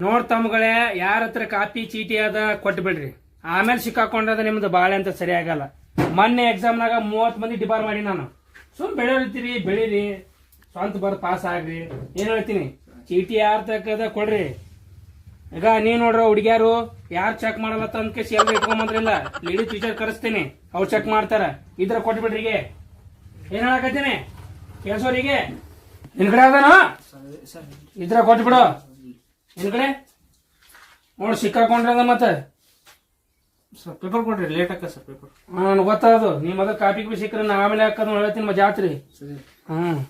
ನೋಡ್ ತಮ್ಗಳೇ, ಯಾರ ಹತ್ರ ಕಾಪಿ ಚೀಟಿ ಅದ ಕೊಟ್ಟು ಬಿಡ್ರಿ. ಆಮೇಲೆ ಸಿಕ್ಕಾಕೊಂಡ್ರದ ನಿಮ್ದು ಬಾಳೆ ಅಂತ ಸರಿ ಆಗಲ್ಲ. ಮೊನ್ನೆ ಎಕ್ಸಾಮ್ನಾಗ 30 ಮಂದಿ ಡಿಬಾರ್ ಮಾಡಿ ನಾನು. ಸುಮ್ ಬೆಳೆಯತ್ತೀರಿ, ಬೆಳೀರಿ, ಸ್ವಂತ ಬರ್ ಪಾಸ್ ಆಗ್ರಿ. ಏನ್ ಹೇಳ್ತೀನಿ, ಚೀಟಿ ಯಾರ ತಕ್ಕದ ಕೊಡ್ರಿ. ಈಗ ನೀವ್ ನೋಡ್ರ ಹುಡುಗ್ಯಾರು ಯಾರು ಚೆಕ್ ಮಾಡಲ್ಲ ತಂದ್ಕೆ ಸೇಲ್ ಇಟ್ಕೊಂಬಂದ್ರಿಲ್ಲ, ಲೇಡೀಸ್ ಟೀಚರ್ ಕರೆಸ್ತೀನಿ, ಅವ್ರು ಚೆಕ್ ಮಾಡ್ತಾರ. ಇದ್ರ ಕೊಟ್ಬಿಡ್ರಿ. ಏನ್ ಹೇಳಕತ್ತೀನಿ ಕೇಳ್ಸೋರಿಗೆ? ನಿನ್ ಕಡೆ ಅದಾನ ಇದ್ರ ಕೊಟ್ಬಿಡು. ನಿನ್ ಕಡೆ ನೋಡಿ ಸಿಕ್ಕಾಕೊಂಡ್ರದ ಮತ್ತೆ ಸರ್ ಪೇಪರ್ ಕೊಡ್ರಿ, ಲೇಟ್ ಆಕ ಸರ್ ಪೇಪರ್. ನನ್ಗೆ ಗೊತ್ತಾದು. ನೀ ಮೊದಲು ಕಾಪಿಗೆ ಬಿ ಸಿಕ್ಕ್ರೆ ನಾ ಆಮೇಲೆ ಹಾಕೋದು ಹೇಳ್ತೀನಿ ಜಾತ್ರಿ. ಹ್ಮ್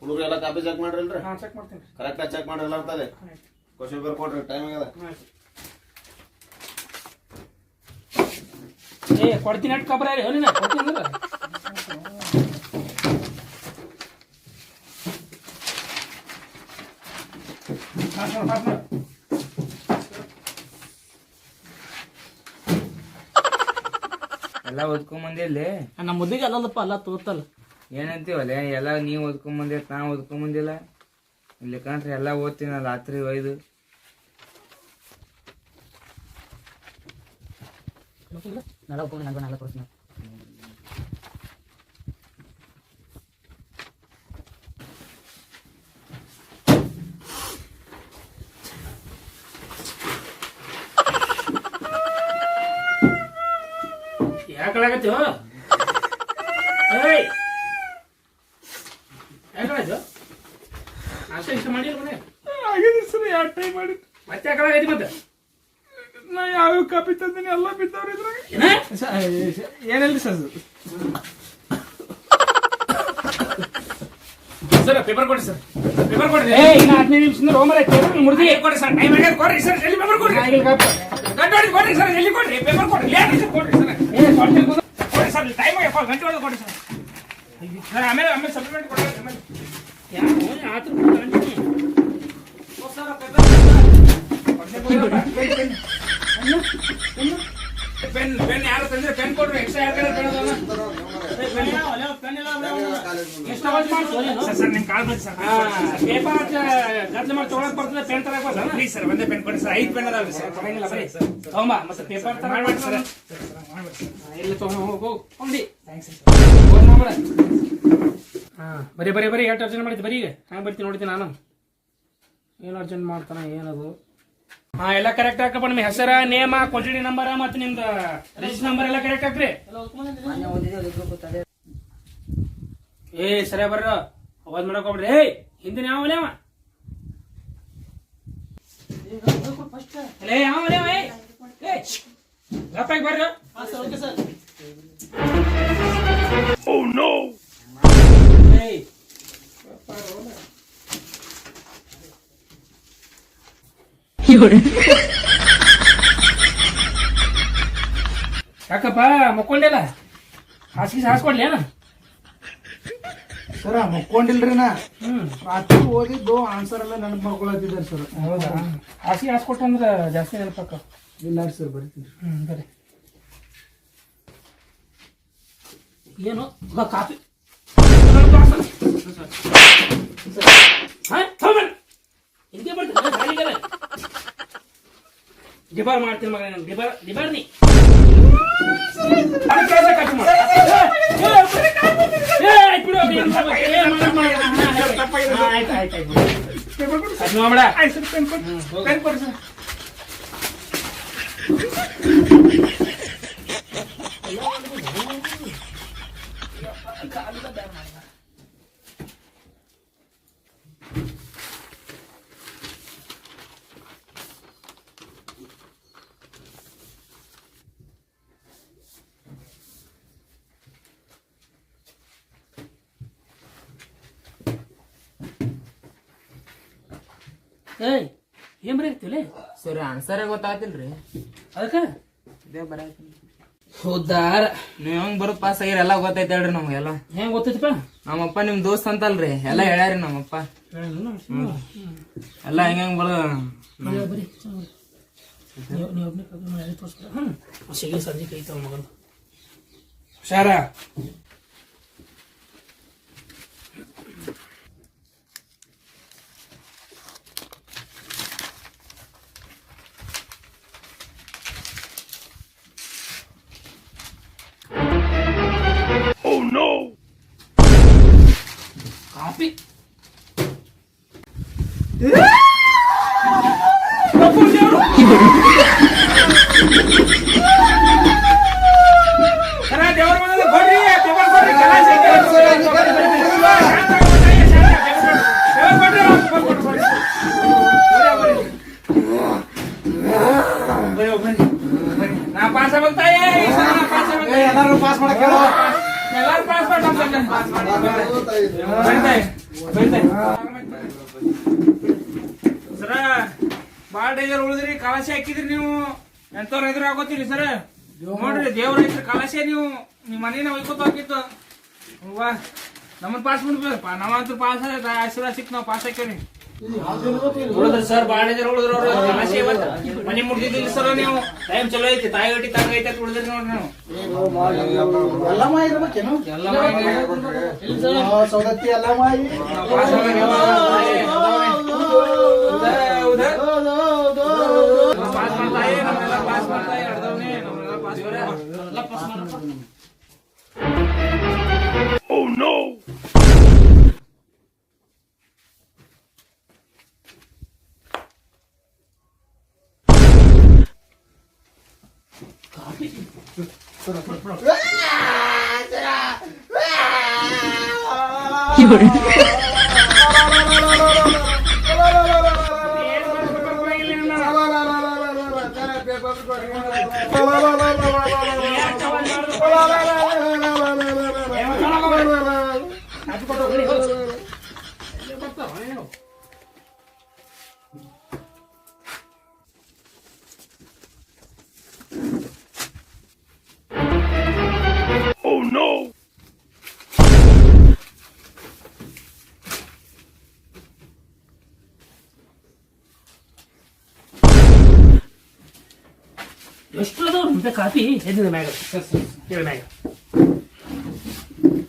ಹುಡುಗರು ಎಲ್ಲ ಕಾಪಿ ಚೆಕ್ ಮಾಡ್ರಲ್ರಿ? ಚೆಕ್ ಮಾಡ್ತೀನಿ. ಕರೆಕ್ಟಾಗಿ ಚೆಕ್ ಮಾಡ್ರಲ್ಲ ಅಂತದೆ. ಕ್ವಶನ್ ಪೇಪರ್ ಕೊಡ್ರಿ, ಟೈಮ್ ಆಗ್ಯದ. ಕೊಡ್ತೀನಿ ಅಟ್ ಕಬ್ರ ಕೊಡ್ತೀನಿ. ಎಲ್ಲ ಓದ್ಕೊಂಬಂದಿಲ್ಲಿ ನಮ್ಮ ಮುದ್ದಿಗೆ ಅಲ್ಲಲ್ಲಪ್ಪ, ಅಲ್ಲ ತೋರ್ತಲ್ಲ. ಏನಂತೀವಲ್ಲ, ಎಲ್ಲ ನೀವು ಓದ್ಕೊಂಬಂದಿ, ನಾ ಓದ್ಕೊಂಬಂದಿಲ್ಲ. ಇಲ್ಲಿ ಕಂಡ್ರೆ ಎಲ್ಲ ಓದ್ತೀನಲ್ಲ ರಾತ್ರಿ 5. ಯಾಕಲಾಗತ್ತೀವ ಯಾಕಲಾಯ್ತು? ನಾಷ್ಟ ಇಷ್ಟ ಮಾಡಿಲ್ಲ ಮನೆ ಆಗಿದೆ ಸರ್, 2 ಟೈಮ್ ಮಾಡಿ. ಮತ್ತೆ ಯಾಕಲಾಗೈತಿ? ಮತ್ತೆ ನಾ ಯಾವ ಕಾಪಿ ತಂದಿನಿ ಎಲ್ಲ ಬಿದ್ದವ್ರಿ ಇದ್ರಾಗ. ಏನಿಲ್ರಿ ಸರ್. ಸರ್ ಪೇಪರ್ ಕೊಡಿ ಸರ್, ಪೇಪರ್ ಕೊಡ್ರಿ. ಇನ್ನು 15 ನಿಮಿಷದಿಂದ ರೋಮರ್ ಮುರ್ದಿ ಕೊಡಿ ಸರ್. ಟೈಮ್ ಆಗಿದೆ, ಕೊಡ್ರಿ ಸರ್, ಜಲ್ದಿ ಪೇಪರ್ ಕೊಡ್ರಿ. ಗಂಟೆ ಕೊಡ್ರಿ ಸರ್, ಜಲ್ದಿ ಕೊಡ್ರಿ ಪೇಪರ್ ಕೊಡ್ರಿ. ಲೇಟ್ ಕೊಡ್ರಿ ಸರ್, ಕೊಡಿ ಸರ್, ಟೈಮ್ ಆಗಿ ಗಂಟೆ ಒಳಗೆ ಕೊಡಿ ಸರ್. ಆಮೇಲೆ ಸಪ್ಲಿಮೆಂಟ್ ಕೊಡ್ರಿ. ಪೆನ್ ಯಾರು ತಂದ್ರೆ ಪೆನ್ ಕೊಡ್ರಿ. ಎಕ್ಸ್ಟ್ರಾ ಯಾರು ಸರ್ ನಿಮ್ ಕಾಲ್ ಬಂದು ಸರ್ ಪೇಪರ್ ಗದ್ಲೆ ಮಾಡಿ ತೊಗೊಳಕ್ ಬರ್ತದೆ. ಪೆನ್ ತರಕ್ ಬರ್ತದೆ ಪ್ಲೀಸ್ ಸರ್, ಒಂದೇ ಪೆನ್ ಕೊಡಿ ಸರ್. 5 ಪೆನ್ ಅದಾವ್ರಿ ಸರ್, ಕೊಡಂಗಿಲ್ಲ ಬರೀ ತಗೊಂಬ. ಮತ್ತೆ ಪೇಪರ್ ತರ ಮಾಡಿ ಸರ್. ಇಲ್ಲಿ ತಗೊಂಡು ಹೋಗಿ ಬರೀ ಬರೀ ಬರೀ ಎಷ್ಟು ಅರ್ಜೆಂಟ್ ಮಾಡಿದ್ದು ಬರೀ. ಹ್ಯಾಂಗ ಬರ್ತೀನಿ ನೋಡ್ತೀನಿ ನಾನು. ಏನು ಅರ್ಜೆಂಟ್ ಮಾಡ್ತಾನ ಏನದು? ಎಲ್ಲ ಕರೆಕ್ಟ್ ಹಾಕಪ್ಪ. ನಿಮ್ಮ ಹೆಸರ, ನೇಮ, ಕೊಠಡಿ ನಂಬರ್ ಮತ್ತೆ ನಿಮ್ದು ರಿಜಿಸ್ಟರ್ ನಂಬರ್ ಎಲ್ಲ ಕರೆಕ್ಟ್ ಹಾಕ್ರಿ. ಸರಿಯ ಬರ್ರ, ಅವಾಜ್ ಮಾಡಕ್ ಹೋಗ್ಬಿಡ್ರಿ. ಹಿಂದಿನ ಯಾವ ಅವ ಗಪ್ಪಾಗಿ ಬರ್ರಿ. ಯಾಕಪ್ಪ ಮಕ್ಕೊಂಡಿಲ್ಲ? ಹಾಸಿಗೆ ಹಾಸ್ಕೊಡ್ಲಿ ಏನ? ಸರ ಮಕ್ಕೊಂಡಿಲ್ರಿ ನಾ. ರಾತ್ರಿ ಓದಿದ್ದು ಆನ್ಸರ್ ಎಲ್ಲ ನೆನಪು ಮಾಡ್ಕೊಳತಿದ್ದಾರೆ ಸರ್. ಹೌದಾ? ಹಾಸಿಗೆ ಹಾಸ್ಕೊಟ್ಟಂದ್ರ ಜಾಸ್ತಿ ನೆನಪಕ್ಕ. ಇಲ್ಲ ಸರ್, ಬರ್ತೀನಿ. ಬರ್ರಿ. ಏನು ಕಾಫಿ ಹಿಂಗೆ ಬರ್ತೀನಿ. ಡಿಬಾರ್ ಮಾಡ್ತೀನಿ ಮಗ, ಡಿಬಾರ್ ನೀ ಏಯ್ ಏನ್ ಬರೀತಿಲ್ಲ ಸರ್ ಆನ್ಸರ್ ಗೊತ್ತಾಗ್ತಿಲ್ರಿ ಅದಕ್ಕ ಇದೇ ಬರಾಯ್ತು ಉದ್ದಾರ ನೀವ್ ಹೆಂಗ್ ಬರೋದ್ ಪಾಸ್ ಆಗಿರ ಎಲ್ಲ ಗೊತ್ತೈತೆ ಹೇಳ್ರಿ ನಮ್ಗೆಲ್ಲ ಹೆಂಗ್ ಗೊತ್ತೈತಿಪ್ಪ ನಮ್ಮಪ್ಪ ನಿಮ್ ದೋಸ್ತ್ ಅಂತಲ್ರಿ ಎಲ್ಲ ಹೇಳ್ಯಾರಿ ನಮ್ಮಪ್ಪ ಎಲ್ಲ ಹೆಂಗ್ ಬರೋ ಬರೀ ನೀವು ಸಿಗಿ ಸಂಜೆ ಕೈತಾವ ಮಗನ್ ಹುಷಾರ ಕಾಪಿ ದೇವರ ಮನೆ ಕೊಡ್ರಿ ಪೇಪರ್ ಕೊಡ್ರಿ ನಾ ಪಾಸ್ ಆಗ್ತಾಯ ಎಲ್ಲಾರು ಪಾಸ್ ಮಾಡಕ್ ಎಲ್ಲಾರು ಪಾಸ್ ಸರ ಬಾಳ ಡೇಂಜರ್ ಉಳಿದ್ರಿ ಕಲಾಶೆ ಹಾಕಿದ್ರಿ ನೀವು ಎಂತವ್ರ ಎದುರು ಹಾಕೋತೀರಿ ಸರ ನೋಡ್ರಿ ದೇವ್ರ ಐತ್ರಿ ಕಲಾಶೆ ನೀವು ನಿಮ್ ಮನೇನ ಒಯ್ಕೋತ ಹೋಗಿತ್ತು ವಾ ನಮ್ಮನ್ ಪಾಸ್ ಮಾಡ್ಬೇಕಪ್ಪ ನಾವಂತೂ ಪಾಸ್ ಆಶೀರ್ವಾದ ಸಿಕ್ ನಾವ್ ಪಾಸ್ ಹಾಕ್ಯವ್ರಿ ಉಳಿದ್ರಿ ಸರ್ ಬಾಳ ಡೇಂಜರ್ ಉಳಿದ್ರು ಅವ್ರು ಕಲಾಶೆ ಇವತ್ತು ಮನೆ ಮುಡ್ದಿದ್ದಿಲ್ಲ ಸರ್ ನೀವು ಟೈಮ್ ಚಲೋ ಐತಿ ತಾಯಿ ಹೊಟ್ಟಿ ತಂಗ ಐತೆ ಉಳಿದ್ರಿ ನೋಡ್ರಿ ನೀವು ಎಲ್ಲ ಮಾಯಿ ಇರ್ಬೇಕೇನು ಎಲ್ಲ ಸೌದತ್ತಿ ಎಲ್ಲ ಮಾಯಿ ಪಾಸ್ ಪಾಸ್ ಮಾಡ್ತಾಯಿ ನಮ್ಮೆಲ್ಲ ಪಾಸ್ ಮಾಡ್ತಾಯಿ ಅಡ್ದವ್ನಿ ನಮ್ಮೆಲ್ಲ ಪಾಸ್ ಎಲ್ಲ ಪಾಸ್ ಮಾಡಪ್ಪ ಎಷ್ಟು ಅದಾವ ನಿಮ್ದೆ ಕಾಫಿ ಎದ್ದಿದ ಮ್ಯಾಗ ಹೇಳ ಮ್ಯಾಗ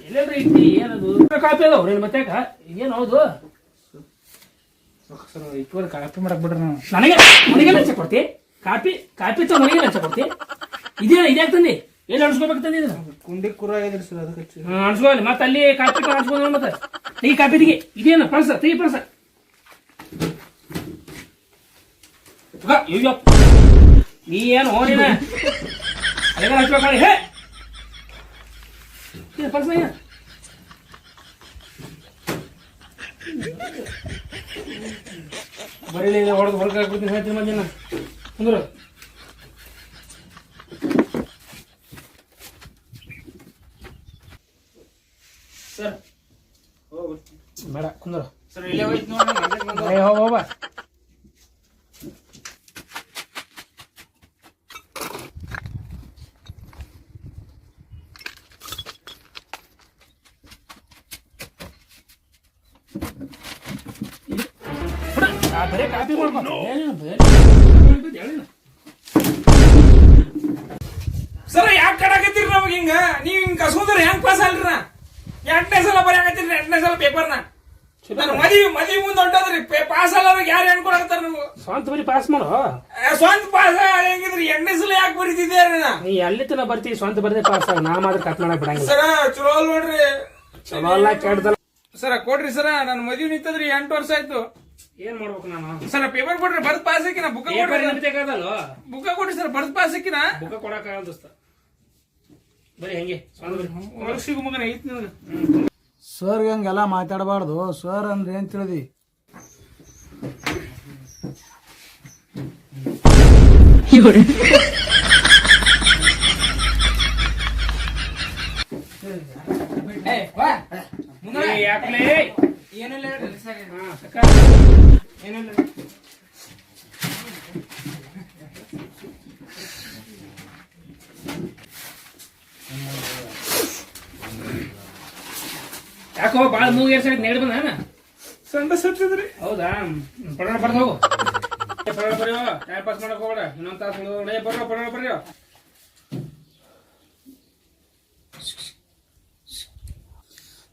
ಎಲ್ಲೆಲ್ಲ ಐತಿ ಏನದು ಕಾಫಿ ಅದಾವ ಏನು ಮತ್ತೆ ಏನು ಹೌದು ಇಪ್ಪತ್ತು ಕಾಪಿ ಮಾಡಕ್ ಬಿಡ್ರಿ ನಾವು ನನಗೆ ಲಂಚ ಕೊಡ್ತಿ ಕಾಪಿ ತಗೋ ನನಗೆ ಲಂಚ ಕೊಡ್ತಿ ಇದ್ಯಾಕೆ ತಂದಿ ಎಲ್ಲಿ ಅನ್ಸ್ಕೋಬೇಕು ತಂದಿ ಕುಂಡಿ ಕುರ ಆಗಿದ್ರಿ ಸರ್ ಅದಕ್ಕೆ ಅನ್ಸ್ಕೋಲಿ ಮತ್ತೆ ಅಲ್ಲಿ ಕಾಪಿ ಅನ್ಸ್ಕೊಂಡ್ ಮತ್ತೆ ತೆಗಿ ಕಾಪಿ ತೆಗಿ ಇದೇನು ಪರ್ಸ ತೆಗಿ ಪರ್ಸ ಅಯ್ಯೋ ನೀ ಏನು ಹೋಗಿನ ಅದೇ ಹಚ್ಬೇಕು ಹೇ ಪರ್ಸ ಬರೀ ಹೊಡೆದು ಹೊರಗೆ ಹಾಕ್ಬಿಡ್ತೀನಿ ಹೇಳ್ತೀನಿ ಮಂದಿನ ಕುಂದ್ರು ಸರ್ ಬೇಡ ಕುಂದ್ರು ಸರ್ ಇಲ್ಲೇ ಹೋಯ್ತು ನೋಡ್ರಿ ಹೋಗ ಬರೇ ಕಾಪಿ ಮಾಡ್ಕೊಂಡು ಸರ್ ಯಾಕೆ ಕಡಾಕತ್ತೀರಿ ನಮಗೆ ಹಿಂಗ ನೀವ್ ಹಿಂಗ ಕಸ್ಕೊಂಡ್ರೆ ಹೆಂಗ್ ಪಾಸ್ ಅಲ್ರಿ ಎಂಟನೇ ಸಲ ಬರೆಯಾಕತ್ತೀರಿ ಎಂಟನೇ ಸಲ ಪೇಪರ್ನ ಮದ್ವಿ ಮುಂದೆ ಹೊಂಟದ್ರಿ ಪಾಸ್ ಅಲ್ಲ ಯಾರು ಹೆಣ್ಕೊಡಕತ್ತಾರ ನಮ್ಗೆ ಸ್ವಂತ ಬರೀ ಪಾಸ್ ಮಾಡು ಸ್ವಂತ ಪಾಸ್ ಹೆಂಗಿದ್ರಿ ಎಂಟನೇ ಸಲ ಯಾಕೆ ಬರೀತಿದ್ದೀರಿ ನೀ ಎಲ್ಲಿ ತನ ಬರ್ತೀವಿ ಸ್ವಂತ ಬರ್ದೆ ಪಾಸ್ ನಾ ಮಾತ್ರ ಕಟ್ ಮಾಡಕ್ ಬಿಡಂಗಿಲ್ಲ ಸರ ಚಲೋ ಅಲ್ ನೋಡ್ರಿ ಚಲೋ ಅಲ್ಲ ಕೆಡ್ದಲ್ಲ ಸರ ಕೊಡ್ರಿ ಸರ ನನ್ ಮದ್ವಿ ನಿಂತದ್ರಿ 8 ವರ್ಷ ಆಯ್ತು ಏನ್ ಮಾಡ್ಬೇಕು ನಾನು ಸರ್ ಪೇಪರ್ ಕೊಡ್ರಿ ಬರ್ದ್ ಪಾಸ್ ಹಾಕಿನ ಬುಕ್ ಬುಕ್ ಕೊಡ್ರಿ ಸರ್ ಬರ್ದ್ ಪಾಸ್ ಹಾಕಿನ ಬುಕ್ ಕೊಡಕ್ ಆಗಲ್ಲ ದೋಸ್ತ ಬರೀ ಹೆಂಗೆ ವರ್ಷಿಗೂ ಮಗನ ಐತಿ ನನಗೆ ಸರ್ ಹಂಗೆಲ್ಲ ಮಾತಾಡಬಾರ್ದು ಸರ್ ಅಂದ್ರೆ ಏನ್ ತಿಳಿದಿ ಯಾಕಲೇ ಏನಿಲ್ಲ ಏನಿಲ್ಲ ಯಾಕೋ ಭಾಳ ಮೂಗೇರ್ಸಾಗ ನೆಗಡಿ ಬಂದ ಸಂಡ ಸತ್ತಿದ್ರಿ. ಹೌದಾ ಪಡೋಣ ಬರ್ದು ಹೋಗು ಪಡೋಣ ಬರ್ರಿ ಟೈಮ್ ಪಾಸ್ ಮಾಡಕ್ ಹೋಗ್ಬೇಡ ಇನ್ನೊಂದು ತಾಸು ಬರ್ರೋ ಪಡೋಣ ಬರ್ರಿ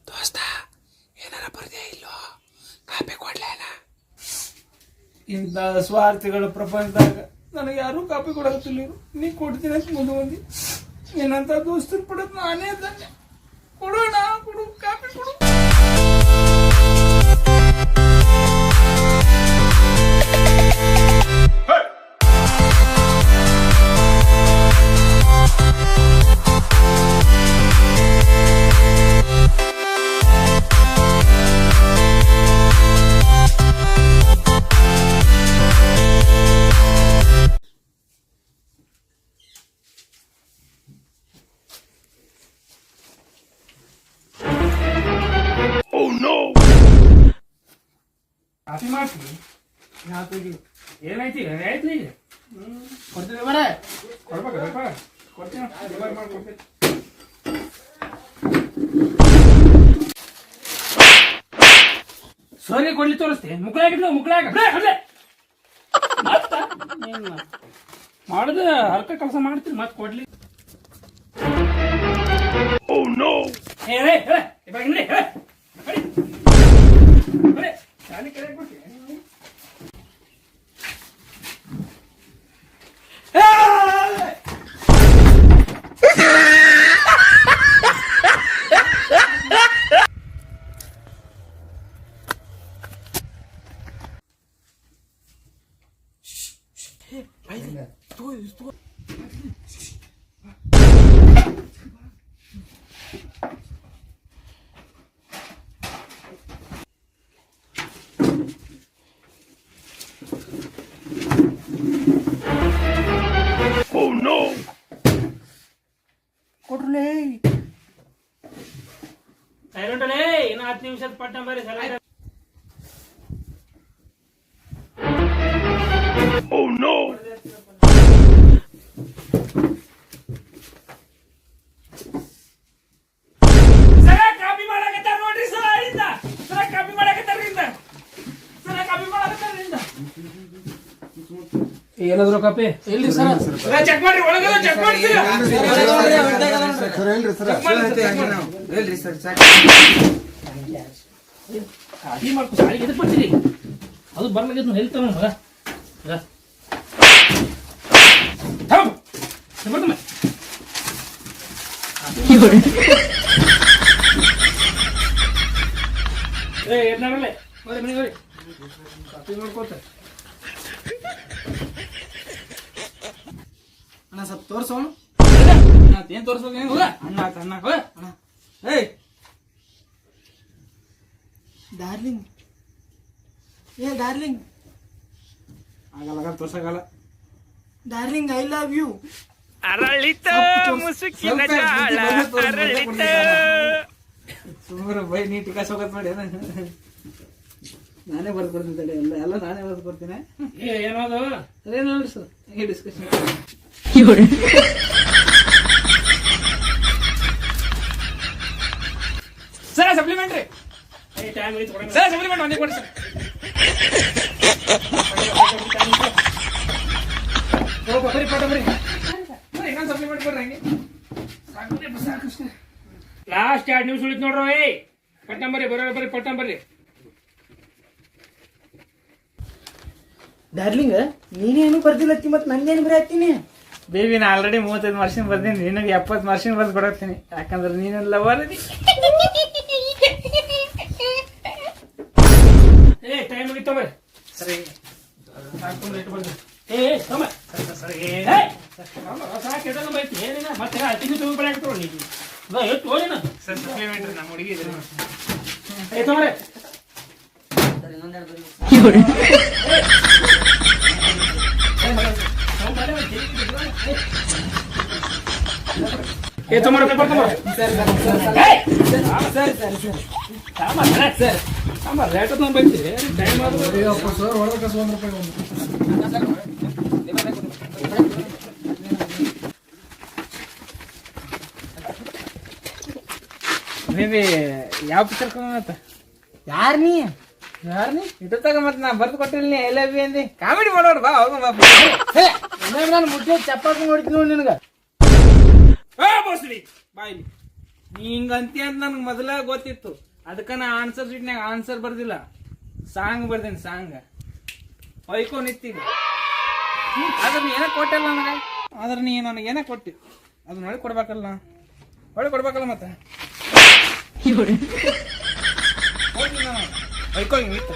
ದೋಸ್ತ ಏನಾರ ಬರ್ದೇ ಇಲ್ಲೋ ಕಾಪಿ ಕೊಡ್ಲೇನ ಇಂಥ ಸ್ವಾರ್ಥಿಗಳ ಪ್ರಪಂಚದಾಗ ನನಗೆ ಯಾರೂ ಕಾಪಿ ಕೊಡಕತ್ತಿಲ್ಲ ಇವ್ರು. ನೀ ಕೊಡ್ತೀನಿ ಅಂತ ಮುಂದೆ ಬಂದು ಏನಂತ ದೋಸ್ತರು ಪಡೋದು ನಾನೇ ಅದನ್ನೇ ಕೊಡೋಣ ಕೊಡು ಕಾಪಿ ಕೊಡು. ಕಾಫಿ ಮಾಡ್ತೀನಿ ಏನೈತಿ ಆಯ್ತು ಈಗ ಕೊಡ್ತೀನಿ ಬರ ಕೊಡ್ಬೇಕಪ್ಪ ಕೊಡ್ತೀನಿ ಮಾಡ್ಕೊಡ್ತೀನಿ ಸರಿ ಕೊಡ್ಲಿ ತೋರಿಸ್ತೀನಿ ಮುಕ್ಳಾಗಿಡ್ಲು ಮುಕ್ಳಾಗ ಮತ್ತ ಮಾಡುದ ಹರ್ಕ ಕೆಲಸ ಮಾಡ್ತೀನಿ ಮತ್ ಕೊಡ್ಲಿ ಹೇಳಿ ಶಾಲೆ ಕೆಳಗೆ ಬಿಟ್ಟು ಕೊಡ್ರಲೇ ಸೈಲೆಂಟಲೇ ಇನ್ನು 10 ನಿಮಿಷದ ಪಟ್ಟ ಬರೀ ಸೈಲೆಂಟ್ ಓ ನೋ ಸರ ಕಾಪಿ ಮಾಡಕತ್ತಾರ ನೋಡ್ರಿ ಸರ ಕಾಪಿ ಮಾಡಕತ್ತಾರ ಏನಾದ್ರು ಕಾಪಿ ಎಲ್ಲಿ ಸರ್ ಚೆಕ್ ಮಾಡ್ರಿ ಒಳಗಲ್ಲ ಚೆಕ್ ಮಾಡ್ತೀರಾ ಸರ್ ಹೇಳ್ರಿ ಸರ್ ಹೇಳ್ರಿ ಸರ್ ಕಾಪಿ ಮಾಡ್ಕೊ ಸಾಲಿಗೆ ಎದಕ್ಕೆ ಬರ್ತೀರಿ ಅದು ಬರ್ಲಾಗಿದ್ದು ಹೇಳ್ತಾನ ಮಗ ಏನಾರಲ್ಲೇ ಬರ್ರಿ ಮನೆ ಬರ್ರಿ ಕಾಪಿ ಮಾಡ್ಕೋತ ಅಣ್ಣ ಸ್ವಲ್ಪ ತೋರ್ಸೋಣ ಏನ್ ತೋರ್ಸ್ಬೇಕು ಹೆಂಗ ಅಣ್ಣ ಆತ ಅಣ್ಣ ಅಣ್ಣ ಏಯ್ ಡಾರ್ಲಿಂಗ್ ಡಾರ್ಲಿಂಗ್ ಆಗಲ್ಲ ತೋರ್ಸಕ್ಕಾಗಲ್ಲ ಡಾರ್ಲಿಂಗ್ ಐ ಲವ್ ಯು ಅರಳಿತ ಮುಸುಕಿನ ಜಾಳ ಅರಳಿತ ಸುಮಾರು ಬೈ ನೀ ಟಿಕಾಸ್ ಹೋಗತ್ ಮಾಡಿ ನಾನೇ ಬರ್ಕೊಡ್ತೀನಿ ತಡಿ ಎಲ್ಲ ನಾನೇ ಬರ್ಕೊಡ್ತೀನಿ ಏನದು ಅದೇನು ನೋಡ್ರಿ ಸರ್ ಈ discussion sir supplementary sir supplement ಒಂದೇ ಕೊಡಿ ಸರ್ ಬರ್ರಿ ಪಟ ಬರ್ರಿ ಇನ್ನೊಂದು ಸಪ್ಲಿಮೆಂಟ್ ಕೊಡ್ರಿ ಹಂಗೆ ಲಾಸ್ಟ್ 2 ನಿಮಿಷ ಉಳಿತು ನೋಡ್ರಿ ಪಟ್ಟಂಬರಿ ಬರ್ರಿ ಪಟ್ಟಂಬರಿ ಡಾರ್ಲಿಂಗ್ ನೀನೇನು ಬರ್ದಿಲ್ಲತ್ತಿ ಮತ್ತೆ ನಂದೇನು ಬರೀತೀನಿ ಬೇಬಿ ನಾ ಆಲ್ರೆಡಿ 35 ವರ್ಷ ಬರ್ದೀನಿ ನಿನಗೆ 70 ವರ್ಷ ಬರ್ದು ಕೊಡತ್ತೀನಿ ಯಾಕಂದ್ರೆ ನೀನೆಲ್ಲ ಬರದಿ ಟೈಮ್ ಮುಗಿತು ಬರ್ರಿ ಸರಿ ಸಾಕು ಲೇಟ್ ಬರ್ರಿ ತಮ್ಮ ಸರಿ ಸಾಕು ಬೈತಿ ಏನಿಲ್ಲ ಮತ್ತೆ ಅತಿಗೆ ತುಂಬ ಬೆಳಗ್ತಾವ ನೀವು ಎಷ್ಟು ಹೋಗಿನ ಸರ್ ಸಪ್ಲಿಮೆಂಟ್ರಿ ನಮ್ಮ ಹುಡುಗಿ ಇದೆ ತಮ್ರೆ tomar paper, tomar. ರೇಟ್ ನಮ್ಮ ಬಂತಿ ಟೈಮ್ ಆದ್ರೆ ಸರ್ ಒಳಗೆ ಕಸ 1 ರೂಪಾಯಿ ಏನಿದೆ ಯಾವ ಪಿಕ್ಚರ್ ಮತ್ತ ಯಾರ್ ನೀ ಯಾರ ನೀ ಇಟ್ಟತ್ತಾಗ ಮತ್ ನಾ ಬರ್ದು ಕೊಟ್ಟಿಲ್ಲ ಐ ಲವ್ ಯು ಅಂದಿ ಕಾಮಿಡಿ ಮಾಡೋರು ಬಾ ಹೋಗ ನಾನು ಮುದ್ದೆ ಚಪ್ಪಾಕ ನೋಡ್ತೀನಿ ನೋಡಿ ನಿನಗ ಬೋಸ್ಲಿ ಬಾಯ್ಲಿ ನೀ ಹಿಂಗಂತಿ ಅಂತ ನನ್ಗೆ ಮೊದಲ ಗೊತ್ತಿತ್ತು ಅದಕ್ಕ ನಾ ಆನ್ಸರ್ ಶೀಟ್ನಾಗ ಆನ್ಸರ್ ಬರ್ದಿಲ್ಲ ಸಾಂಗ್ ಬರ್ದೇನಿ ಸಾಂಗ್ ಹೊಯ್ಕೊ ನಿತ್ತೀನಿ ಆದ್ರೆ ನೀ ಏನ ಕೊಟ್ಟಲ್ಲ ನನಗೆ ಆದ್ರೆ ನೀ ನನಗೆ ಏನ ಕೊಟ್ಟಿ ಅದನ್ನ ಹೊಳಿ ಕೊಡ್ಬೇಕಲ್ಲ ಹೊಳಿ ಕೊಡ್ಬೇಕಲ್ಲ ಮತ್ತೆ ಹೊಯ್ಕೊ ನಿತ್ತ